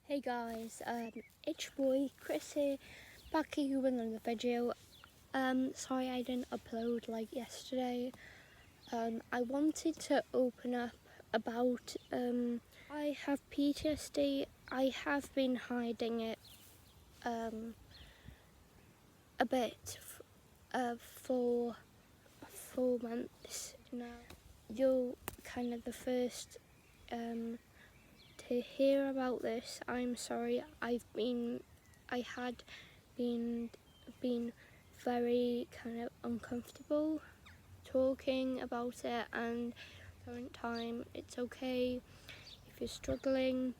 Hey guys, it's your boy Chris here, back here with another video. Sorry I didn't upload like yesterday. I wanted to open up about, I have PTSD. I have been hiding it, a bit, for 4 months now. You're kind of the first, to hear about this. I'm sorry. I had been very kind of uncomfortable talking about it, and current time it's okay if you're struggling.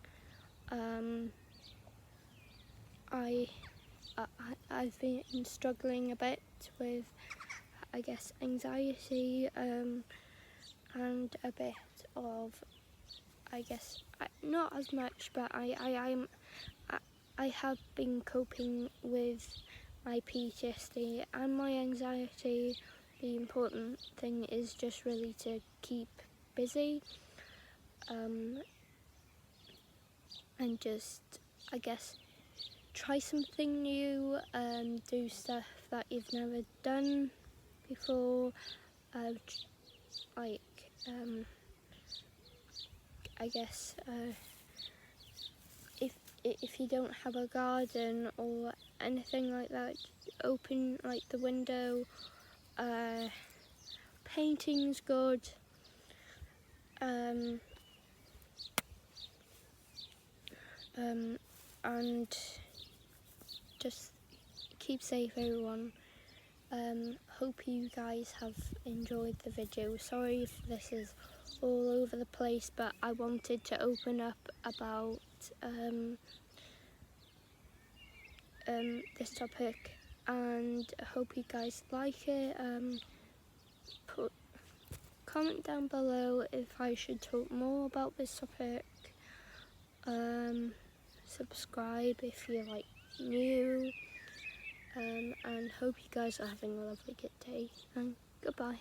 I, I've been struggling a bit with, I guess, anxiety, and a bit of, I guess, not as much, but I have been coping with my PTSD and my anxiety. The important thing is just really to keep busy, and just, I guess, try something new, do stuff that you've never done before, like, I guess, if you don't have a garden or anything like that, open like the window. Painting's good. And just keep safe, everyone. Hope you guys have enjoyed the video. Sorry if this is all over the place, but I wanted to open up about this topic, and I hope you guys like it. Comment down below if I should talk more about this topic. Subscribe if you're like new, and hope you guys are having a lovely good day, and goodbye.